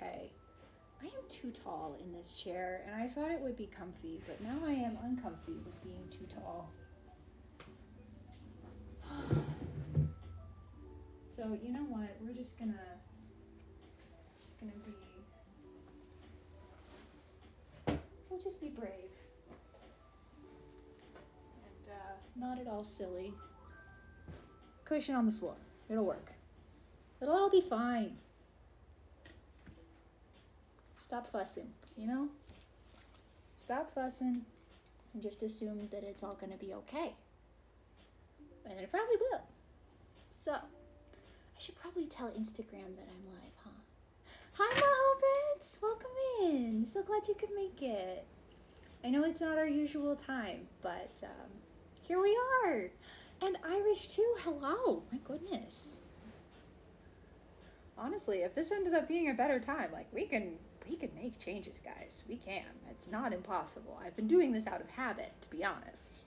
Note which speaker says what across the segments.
Speaker 1: okay. I am too tall in this chair, and I thought it would be comfy, but now I am uncomfy with being too tall. So, you know what? We're just gonna be, we'll just be brave. And not at all silly. Cushion on the floor. It'll work. It'll all be fine. Stop fussing, you know? Stop fussing and just assume that it's all gonna be okay. And it probably will. So, I should probably tell Instagram that I'm live, huh? Hi, Mahobits! Welcome in. So glad you could make it. I know it's not our usual time, but here we are. And Irish too. Hello. My goodness. Honestly, if this ends up being a better time, like we can make changes, guys. We can. It's not impossible. I've been doing this out of habit, to be honest.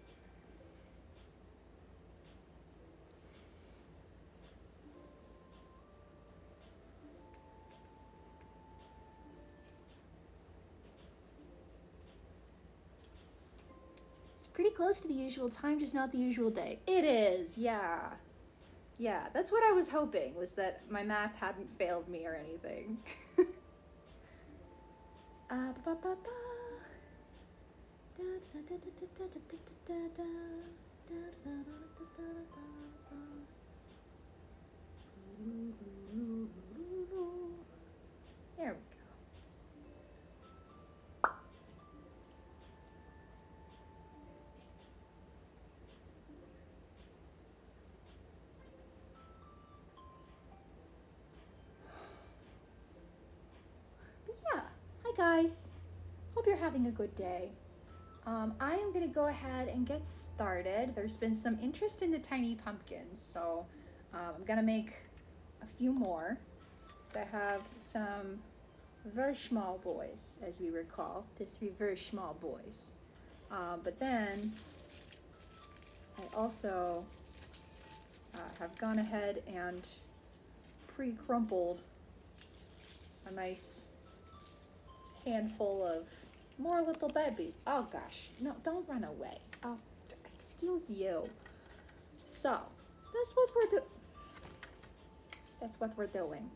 Speaker 1: Pretty close to the usual time, just not the usual day. It is, yeah. Yeah, that's what I was hoping, was that my math hadn't failed me or anything. There we go. Guys, hope you're having a good day. I am going to go ahead and get started. There's been some interest in the tiny pumpkins, so I'm going to make a few more. So I have some very small boys, as we recall, the 3 very small boys. But then I also have gone ahead and pre-crumpled a nice handful of more little babies. Oh gosh, no, don't run away. Oh, excuse you. So, that's what we're doing.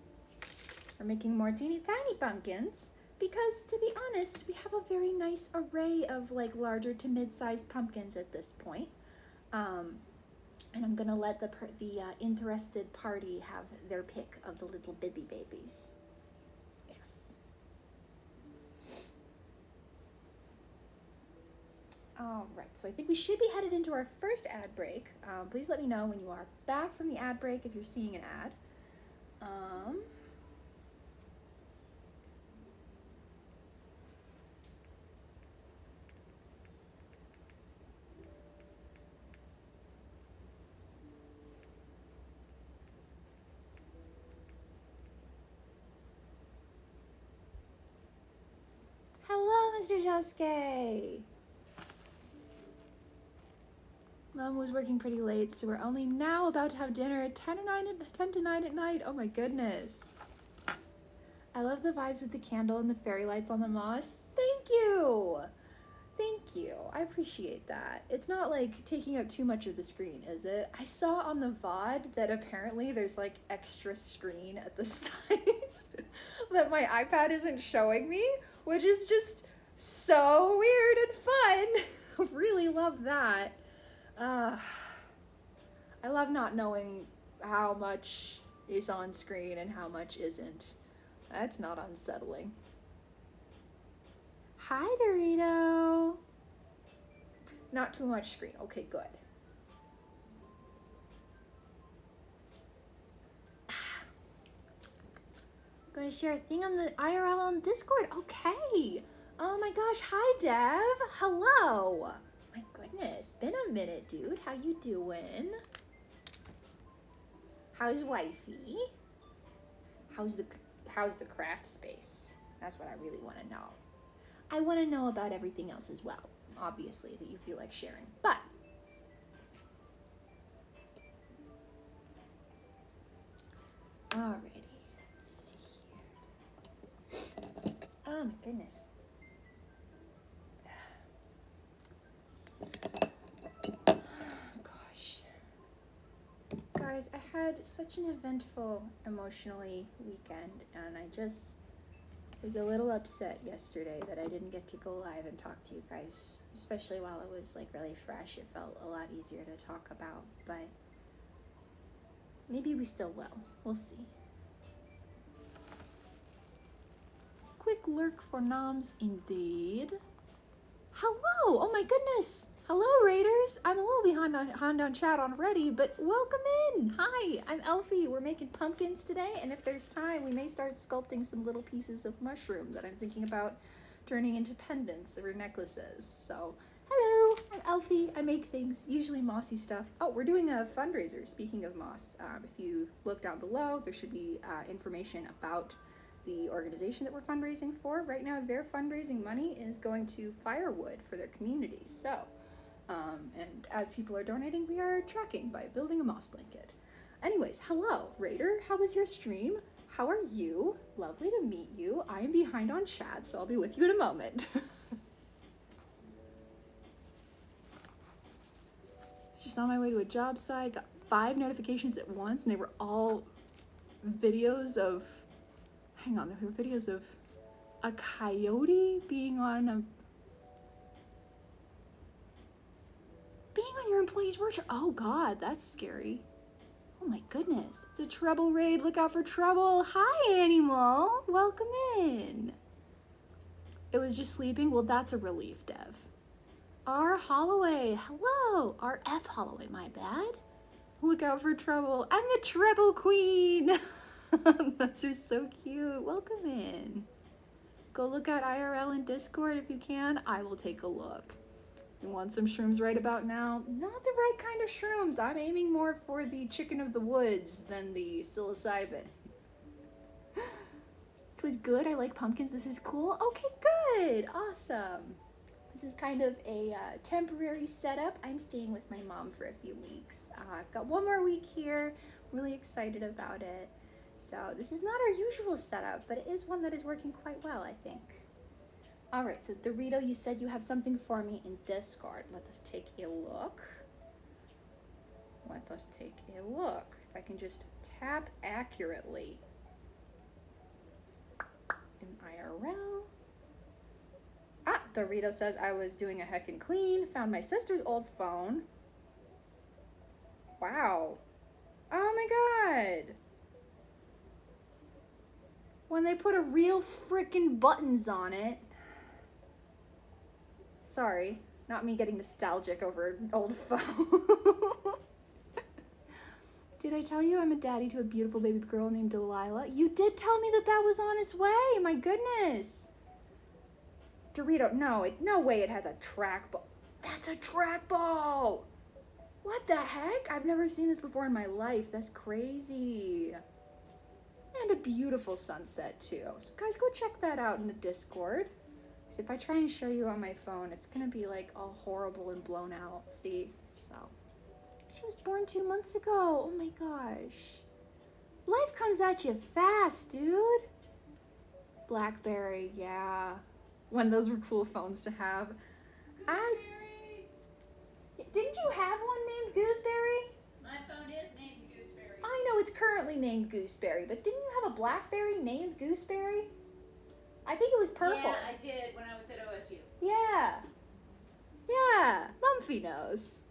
Speaker 1: We're making more teeny tiny pumpkins because, to be honest, we have a very nice array of like larger to mid-sized pumpkins at this point. And I'm gonna let the interested party have their pick of the little babies. All right, so I think we should be headed into our first ad break. Please let me know when you are back from the ad break if you're seeing an ad. Hello, Mr. Josuke. Mom was working pretty late, so we're only now about to have dinner at 10 to 9 at night. Oh my goodness. I love the vibes with the candle and the fairy lights on the moss. Thank you. Thank you. I appreciate that. It's not like taking up too much of the screen, is it? I saw on the VOD that apparently there's like extra screen at the sides that my iPad isn't showing me, which is just so weird and fun. Really love that. I love not knowing how much is on screen and how much isn't. That's not unsettling. Hi, Dorito. Not too much screen. Okay, good. I'm gonna share a thing on the IRL on Discord. Okay. Oh my gosh. Hi, Dev. Hello. My goodness, been a minute, dude. How you doing? How's wifey? How's the craft space? That's what I really want to know. I want to know about everything else as well, obviously, that you feel like sharing. But alrighty, let's see here. Oh my goodness. Gosh. Guys, I had such an eventful, emotionally weekend, and I just was a little upset yesterday that I didn't get to go live and talk to you guys, especially while it was like really fresh. It felt a lot easier to talk about, but maybe we still will. We'll see. Quick lurk for noms indeed. Hello! Oh my goodness! Hello, Raiders! I'm a little behind on chat already, but welcome in! Hi, I'm Elfie. We're making pumpkins today, and if there's time, we may start sculpting some little pieces of mushroom that I'm thinking about turning into pendants or necklaces. So, hello! I'm Elfie. I make things, usually mossy stuff. Oh, we're doing a fundraiser, speaking of moss. If you look down below, there should be information about the organization that we're fundraising for. Right now, their fundraising money is going to firewood for their community. So, and as people are donating, we are tracking by building a moss blanket. Anyways, hello, Raider. How was your stream? How are you? Lovely to meet you. I am behind on chat, so I'll be with you in a moment. It's just on my way to a job site. Got 5 notifications at once, and they were all videos of, hang on, there were videos of a coyote being on your employee's workshop. Oh God, that's scary. Oh my goodness, it's a trouble raid. Look out for trouble. Hi, Animal. Welcome in. It was just sleeping. Well, that's a relief, Dev. R. Holloway. Hello. R. F. Holloway, my bad. Look out for trouble. I'm the treble queen. Those are so cute. Welcome in. Go look at IRL and Discord if you can. I will take a look. You want some shrooms right about now? Not the right kind of shrooms. I'm aiming more for the chicken of the woods than the psilocybin. It was good. I like pumpkins. This is cool. Okay, good. Awesome. This is kind of a temporary setup. I'm staying with my mom for a few weeks. I've got one more week here. Really excited about it. So this is not our usual setup, but it is one that is working quite well, I think. All right, so Dorito, you said you have something for me in Discord. Let us take a look. Let us take a look. If I can just tap accurately in IRL. Ah, Dorito says I was doing a heckin' clean. Found my sister's old phone. Wow. Oh my God. When they put a real frickin' buttons on it. Sorry, not me getting nostalgic over an old phone. Did I tell you I'm a daddy to a beautiful baby girl named Delilah? You did tell me that that was on its way. My goodness. Dorito, no way it has a trackball. That's a trackball. What the heck? I've never seen this before in my life. That's crazy. And a beautiful sunset too. So guys, go check that out in the Discord. So if I try and show you on my phone, it's gonna be like all horrible and blown out. See? So, she was born 2 months ago. Oh my gosh. Life comes at you fast, dude. BlackBerry, yeah. When those were cool phones to have. Didn't you have one named Gooseberry?
Speaker 2: My phone is named Gooseberry.
Speaker 1: I know it's currently named Gooseberry, but didn't you have a BlackBerry named Gooseberry? I think it was purple.
Speaker 2: Yeah, I did when I was at OSU.
Speaker 1: Yeah. Yeah. Mumphy knows.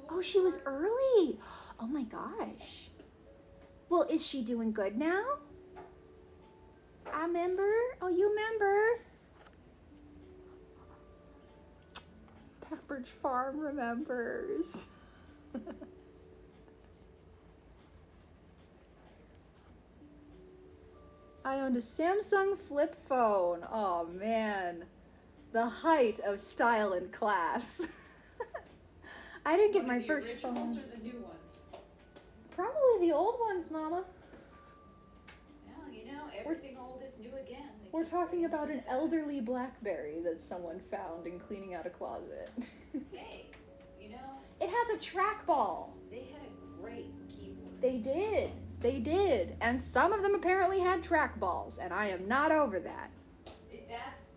Speaker 2: Cool.
Speaker 1: Oh, she was early. Oh my gosh. Well, is she doing good now? I remember. Oh, you remember. Pepperidge Farm remembers. I owned a Samsung flip phone. Oh man, the height of style and class. I didn't get my first phone.
Speaker 2: The originals or the new ones?
Speaker 1: Probably the old ones, Mama.
Speaker 2: Well, you know, everything old is new again.
Speaker 1: We're talking about an elderly BlackBerry that someone found in cleaning out a closet.
Speaker 2: Hey, you know.
Speaker 1: It has a trackball.
Speaker 2: They had a great keyboard.
Speaker 1: They did. They did. And some of them apparently had trackballs, and I am not over that.
Speaker 2: That's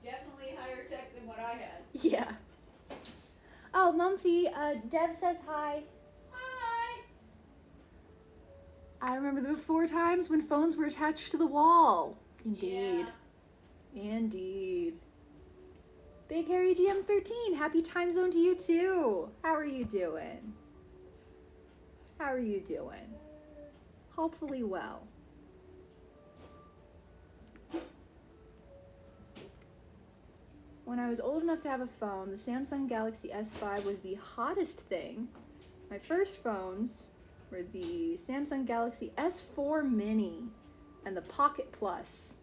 Speaker 2: definitely higher tech than what I had.
Speaker 1: Yeah. Oh, Mumphy, Dev says hi.
Speaker 2: Hi!
Speaker 1: I remember the before times when phones were attached to the wall. Indeed. Indeed. Big Harry GM13, happy time zone to you too. How are you doing? How are you doing? Hopefully well. When I was old enough to have a phone, the Samsung Galaxy S5 was the hottest thing. My first phones were the Samsung Galaxy S4 Mini and the Pocket Plus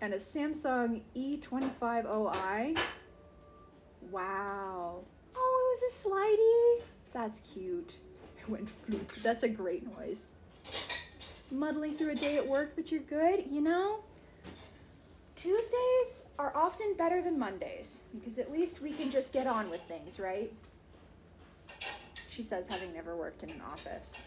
Speaker 1: and a Samsung E25OI. Wow. Oh, it was a slidey. That's cute. It went floop. That's a great noise. Muddling through a day at work, but you're good. You know, Tuesdays are often better than Mondays because at least we can just get on with things, right? She says, having never worked in an office.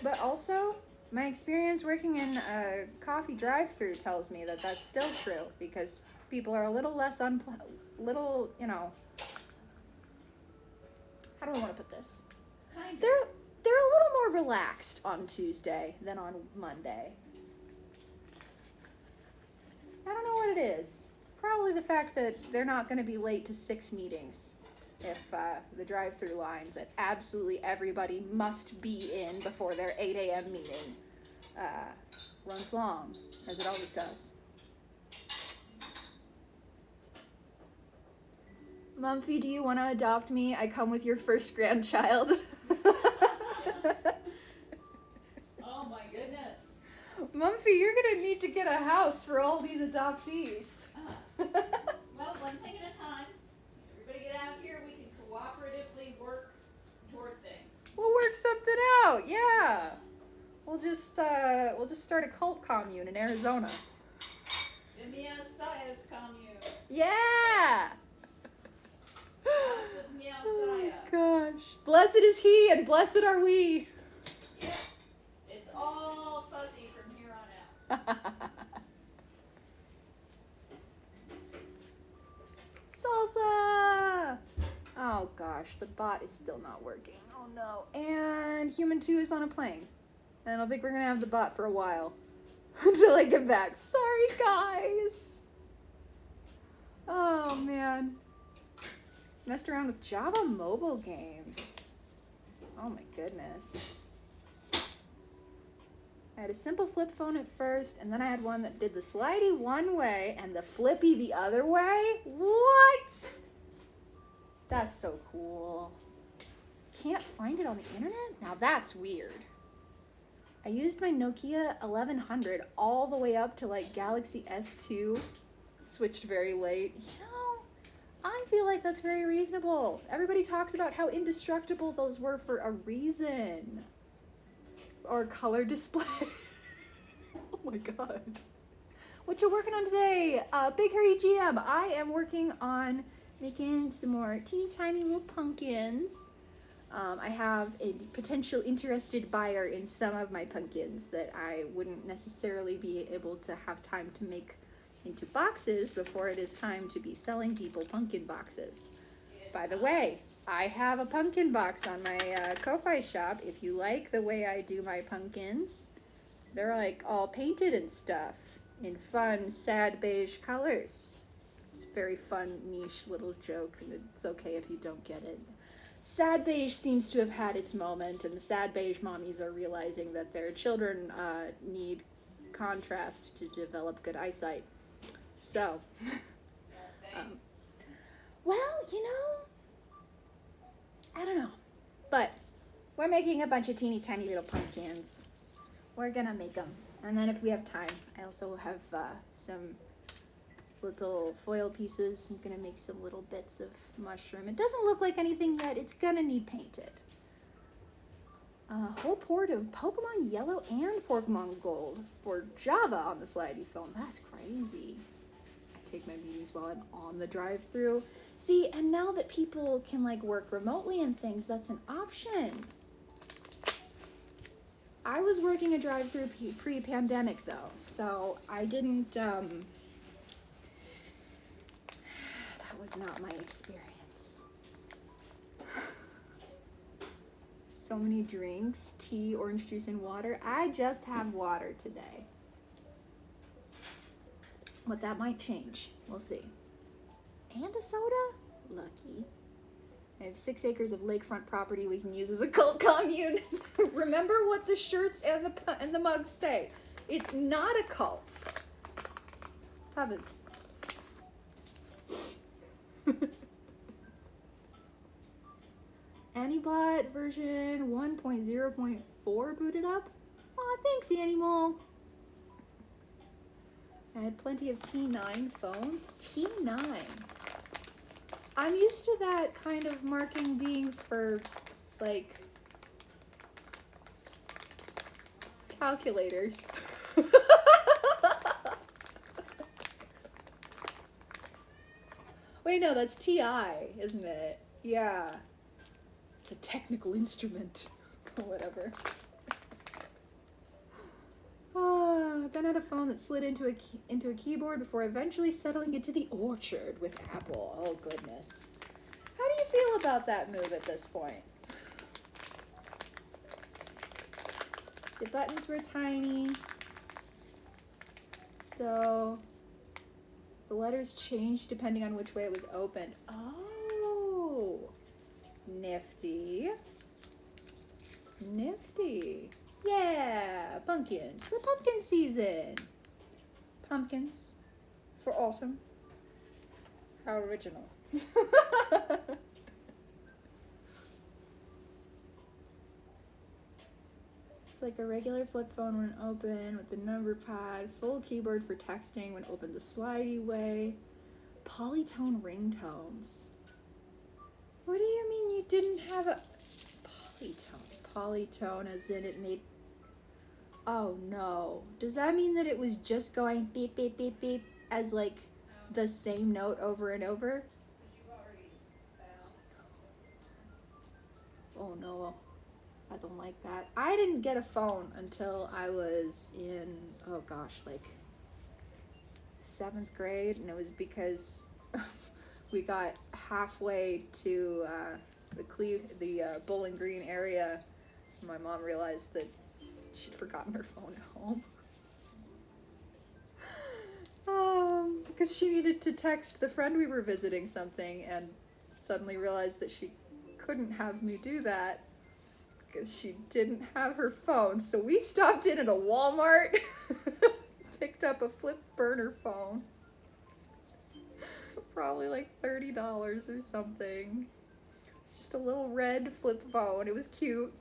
Speaker 1: But also, my experience working in a coffee drive-thru tells me that that's still true because people are a little less you know, how do I want to put this?
Speaker 2: Kind of.
Speaker 1: They're a little more relaxed on Tuesday than on Monday. I don't know what it is. Probably the fact that they're not going to be late to 6 meetings if the drive-through line that absolutely everybody must be in before their 8 a.m. meeting runs long, as it always does. Mumphy, do you want to adopt me? I come with your first grandchild.
Speaker 2: Oh my goodness.
Speaker 1: Mumphy, you're going to need to get a house for all these adoptees.
Speaker 2: Well, one thing at a time. Everybody get out here. We can cooperatively work toward things.
Speaker 1: We'll work something out, yeah. We'll just start a cult commune in Arizona.
Speaker 2: The Meowsias commune.
Speaker 1: Yeah!
Speaker 2: House of Meowsia.
Speaker 1: Gosh. Blessed is he and blessed are we.
Speaker 2: Yep. It's all fuzzy from here on out.
Speaker 1: Salsa! Oh gosh, the bot is still not working. Oh no. And Human 2 is on a plane. And I don't think we're gonna have the bot for a while. Until I get back. Sorry guys! Oh man. Messed around with Java mobile games. Oh my goodness. I had a simple flip phone at first, and then I had one that did the slidey one way and the flippy the other way. What? That's so cool. Can't find it on the internet? Now that's weird. I used my Nokia 1100 all the way up to like Galaxy S2. Switched very late. You know, I feel like that's very reasonable. Everybody talks about how indestructible those were for a reason. Or color display. Oh my god. What you working on today? Big Hairy GM. I am working on making some more teeny tiny little pumpkins. I have a potential interested buyer in some of my pumpkins that I wouldn't necessarily be able to have time to make into boxes before it is time to be selling people pumpkin boxes. By the way, I have a pumpkin box on my Ko-Fi shop. If you like the way I do my pumpkins, they're like all painted and stuff in fun, sad beige colors. It's a very fun, niche little joke, and it's okay if you don't get it. Sad beige seems to have had its moment, and the sad beige mommies are realizing that their children need contrast to develop good eyesight. So, well, you know, I don't know, but we're making a bunch of teeny tiny little pumpkins. We're gonna make them, and then if we have time, I also have some little foil pieces. I'm gonna make some little bits of mushroom. It doesn't look like anything yet. It's gonna need painted. A whole port of Pokemon Yellow and Pokemon Gold for Java on the slidey phone. That's crazy. I take my meetings while I'm on the drive-thru. See, and now that people can like work remotely and things, that's an option. I was working a drive-through pre-pandemic though, so I didn't, that was not my experience. So many drinks, tea, orange juice, and water. I just have water today. But that might change. We'll see. And a soda? Lucky. I have 6 acres of lakefront property we can use as a cult commune. Remember what the shirts and the mugs say. It's not a cult. Have it. Anibot version 1.0.4 booted up. Aw, thanks, Animal. I had plenty of T9 phones. T9. I'm used to that kind of marking being for, like, calculators. Wait, no, that's TI, isn't it? Yeah. It's a technical instrument. Or whatever. Then I had a phone that slid into a keyboard before eventually settling into the orchard with Apple. Oh, goodness. How do you feel about that move at this point? The buttons were tiny. So the letters changed depending on which way it was opened. Oh, nifty. Nifty. Yeah, pumpkins for pumpkin season. Pumpkins for autumn. How original. It's like a regular flip phone when open with the number pad, full keyboard for texting when opened the slidey way, polytone ringtones. What do you mean you didn't have a polytone? Polytone as in it made... Oh no. Does that mean that it was just going beep, beep, beep, beep as like the same note over and over? Oh no. I don't like that. I didn't get a phone until I was in, oh gosh, like 7th grade, and it was because we got halfway to the Bowling Green area. My mom realized that she'd forgotten her phone at home. Because she needed to text the friend we were visiting something and suddenly realized that she couldn't have me do that because she didn't have her phone. So we stopped in at a Walmart, picked up a flip burner phone. Probably like $30 or something. It's just a little red flip phone. It was cute.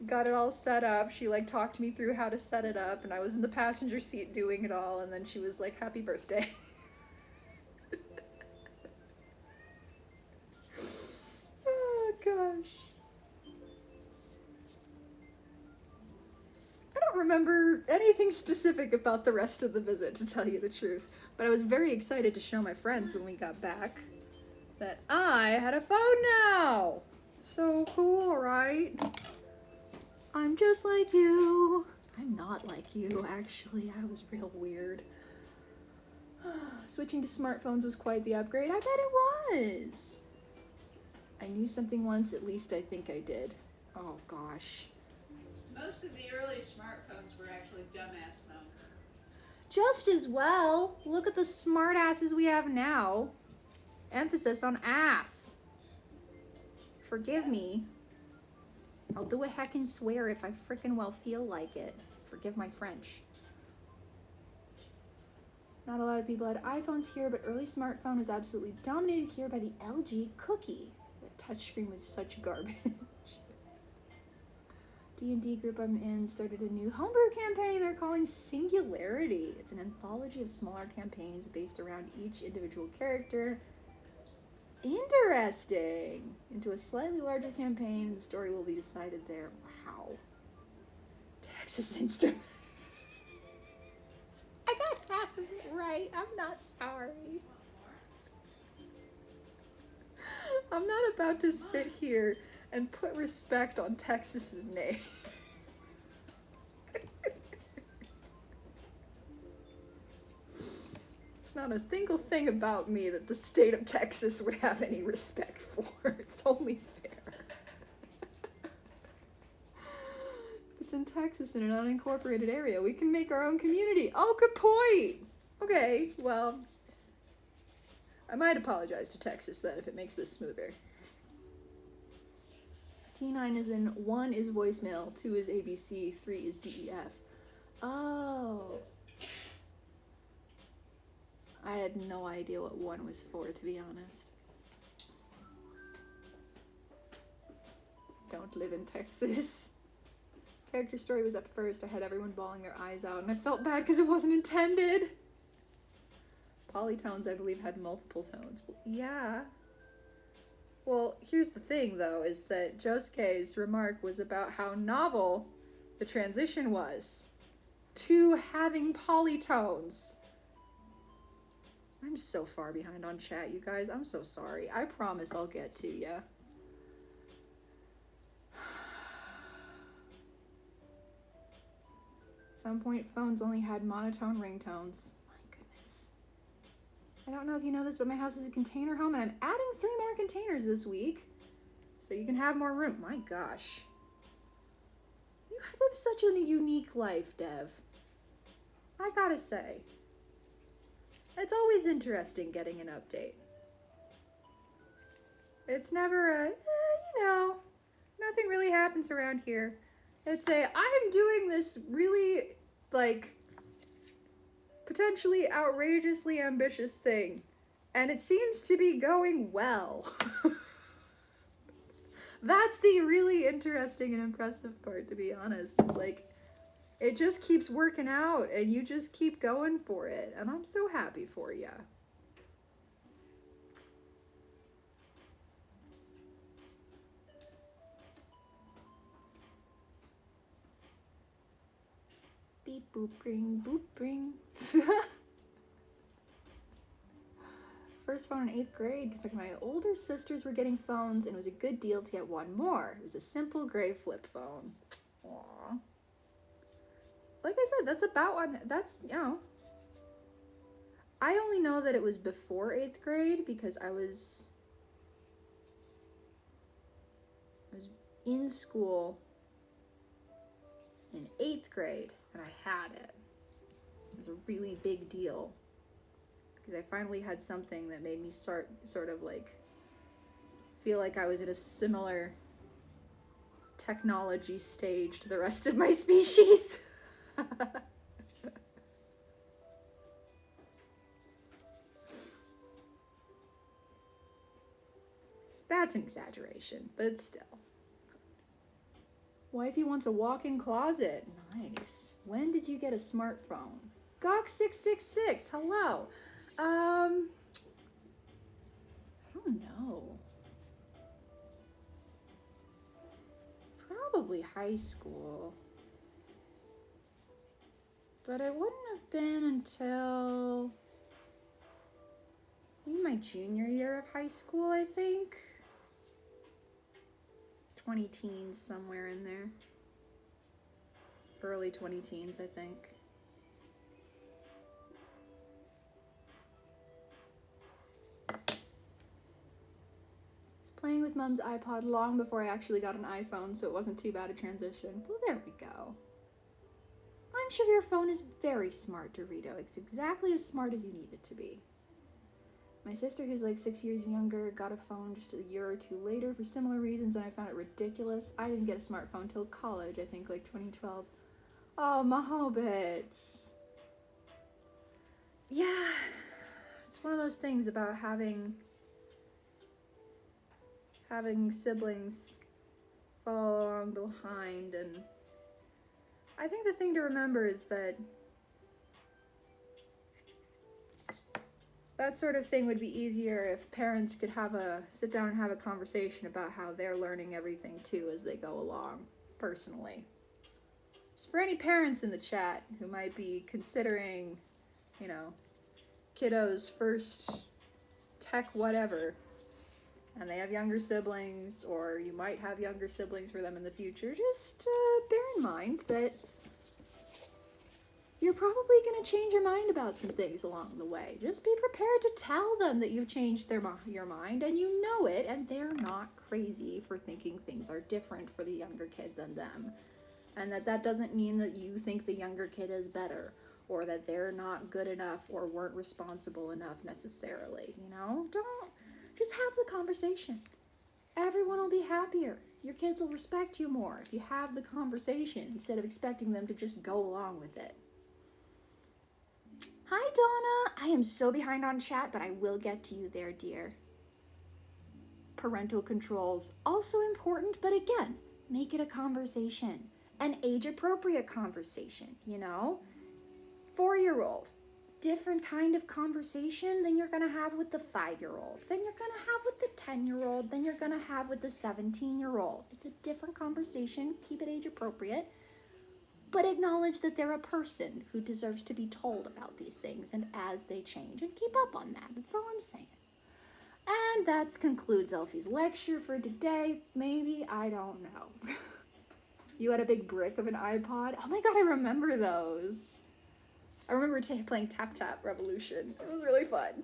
Speaker 1: Got it all set up. She like talked me through how to set it up, and I was in the passenger seat doing it all, and then she was like, "Happy birthday." Oh gosh. I don't remember anything specific about the rest of the visit, to tell you the truth, but I was very excited to show my friends when we got back that I had a phone now. So cool, right? I'm just like you. I'm not like you, actually. I was real weird. Switching to smartphones was quite the upgrade. I bet it was. I knew something once, at least I think I did. Oh, gosh.
Speaker 2: Most of the early smartphones were actually dumbass phones.
Speaker 1: Just as well. Look at the smart asses we have now. Emphasis on ass. Forgive me. I'll do a heckin' swear if I frickin' well feel like it. Forgive my French. Not a lot of people had iPhones here, but early smartphone was absolutely dominated here by the LG Cookie. The touchscreen was such garbage. D&D group I'm in started a new homebrew campaign they're calling Singularity. It's an anthology of smaller campaigns based around each individual character. Interesting. Into a slightly larger campaign, the story will be decided there. Wow. Texas Instruments. I got half of it right. I'm not sorry. I'm not about to sit here and put respect on Texas's name. It's not a single thing about me that the state of Texas would have any respect for. It's only fair. It's in Texas in an unincorporated area. We can make our own community. Oh, good point. Okay, well, I might apologize to Texas then if it makes this smoother. T9 is in 1 is voicemail, 2 is ABC, 3 is DEF. Oh. I had no idea what 1 was for, to be honest. Don't live in Texas. Character story was up first. I had everyone bawling their eyes out, and I felt bad because it wasn't intended. Polytones, I believe, had multiple tones. Well, yeah. Well, here's the thing, though, is that Josuke's remark was about how novel the transition was to having polytones. I'm so far behind on chat, you guys. I'm so sorry. I promise I'll get to ya. At some point, phones only had monotone ringtones. My goodness. I don't know if you know this, but my house is a container home, and I'm adding 3 more containers this week, so you can have more room. My gosh. You live such a unique life, Dev. I gotta say. It's always interesting getting an update. It's never a, nothing really happens around here. It's a, I'm doing this really, potentially outrageously ambitious thing, and it seems to be going well. That's the really interesting and impressive part, to be honest. It's it just keeps working out, and you just keep going for it, and I'm so happy for ya. Beep boop ring. First phone in 8th grade because my older sisters were getting phones, and it was a good deal to get one more. It was a simple gray flip phone. Aww. Like I said, that's about one. That's, I only know that it was before 8th grade because I was in school in 8th grade and I had it. It was a really big deal because I finally had something that made me sort of feel like I was at a similar technology stage to the rest of my species. That's an exaggeration, but still. Wifey wants a walk-in closet. Nice. When did you get a smartphone? Gawk666, hello. I don't know. Probably high school. But it wouldn't have been until maybe my junior year of high school, I think. 20 teens, somewhere in there. Early 20 teens, I think. I was playing with Mom's iPod long before I actually got an iPhone, so it wasn't too bad a transition. Well, there we go. I'm sure your phone is very smart, Dorito. It's exactly as smart as you need it to be. My sister, who's 6 years younger, got a phone just a year or 2 later for similar reasons, and I found it ridiculous. I didn't get a smartphone till college, I think, 2012. Oh, Mahobits. Yeah, it's one of those things about having siblings follow along behind, and I think the thing to remember is that that sort of thing would be easier if parents could sit down and have a conversation about how they're learning everything too as they go along, personally. Just for any parents in the chat who might be considering, kiddos' first tech whatever, and they have younger siblings, or you might have younger siblings for them in the future, just bear in mind that you're probably going to change your mind about some things along the way. Just be prepared to tell them that you've changed your mind and you know it, and they're not crazy for thinking things are different for the younger kid than them. And that doesn't mean that you think the younger kid is better or that they're not good enough or weren't responsible enough necessarily, you know? Don't, just have the conversation. Everyone will be happier. Your kids will respect you more if you have the conversation instead of expecting them to just go along with it. Hi, Donna. I am so behind on chat, but I will get to you there, dear. Parental controls, also important, but again, make it a conversation. An age-appropriate conversation, you know? 4-year-old, different kind of conversation than you're going to have with the 5-year-old, than you're going to have with the 10-year-old, than you're going to have with the 17-year-old. It's a different conversation. Keep it age-appropriate. But acknowledge that they're a person who deserves to be told about these things and as they change. And keep up on that. That's all I'm saying. And that concludes Elfie's lecture for today. Maybe, I don't know. You had a big brick of an iPod? Oh my god, I remember those. I remember playing Tap Tap Revolution. It was really fun.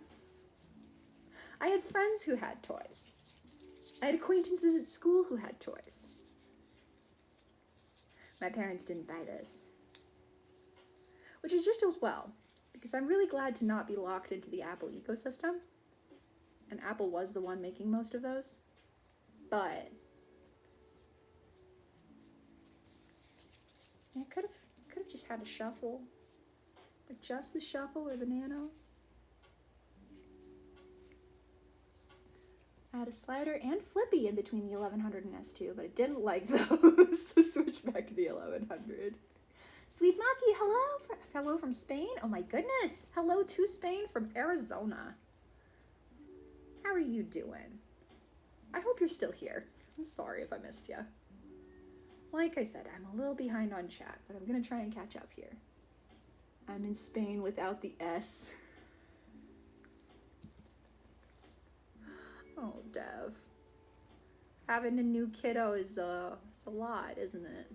Speaker 1: I had friends who had toys. I had acquaintances at school who had toys. My parents didn't buy this. Which is just as well, because I'm really glad to not be locked into the Apple ecosystem. And Apple was the one making most of those. But I could have just had a shuffle. Like just the shuffle or the nano. I had a slider and flippy in between the 1100 and S2, but I didn't like those, so switch back to the 1100. Sweet Maki, hello! Hello from Spain? Oh my goodness! Hello to Spain from Arizona. How are you doing? I hope you're still here. I'm sorry if I missed you. Like I said, I'm a little behind on chat, but I'm gonna try and catch up here. I'm in Spain without the S. Oh, Dev. Having a new kiddo is it's a lot, isn't it?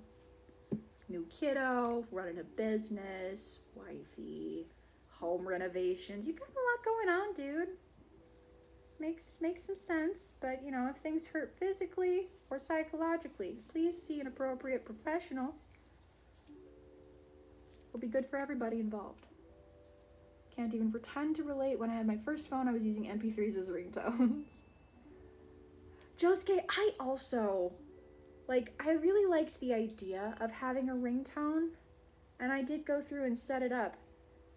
Speaker 1: New kiddo, running a business, wifey, home renovations. You got a lot going on, dude. Makes some sense, but you know, if things hurt physically or psychologically, please see an appropriate professional. It'll be good for everybody involved. Can't even pretend to relate. When I had my first phone, I was using MP3s as ringtones. Josuke, I also, I really liked the idea of having a ringtone, and I did go through and set it up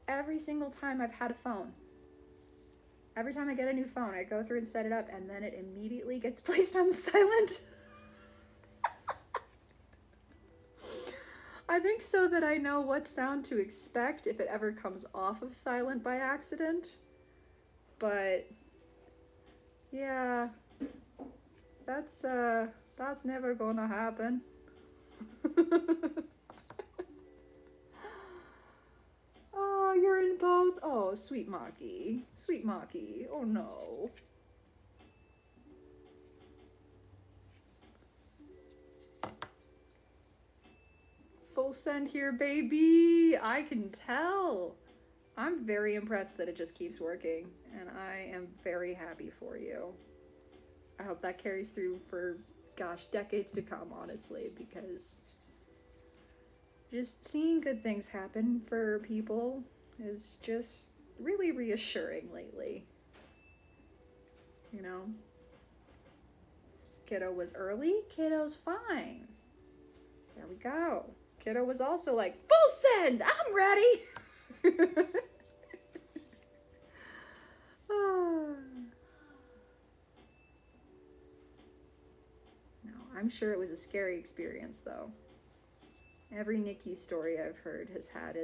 Speaker 1: every single time I've had a phone. Every time I get a new phone, I go through and set it up, and then it immediately gets placed on silent. I think so that I know what sound to expect if it ever comes off of silent by accident. But yeah, that's never gonna happen. Oh, you're in both? Oh, sweet Maki. Sweet Maki. Oh no. Full send here, baby. I can tell. I'm very impressed that it just keeps working, and I am very happy for you. I hope that carries through for, gosh, decades to come, honestly, because just seeing good things happen for people is just really reassuring lately. You know? Kiddo was early, kiddo's fine. There we go. Kiddo was also like, full send, I'm ready. No, I'm sure it was a scary experience though. Every NICU story I've heard has had it.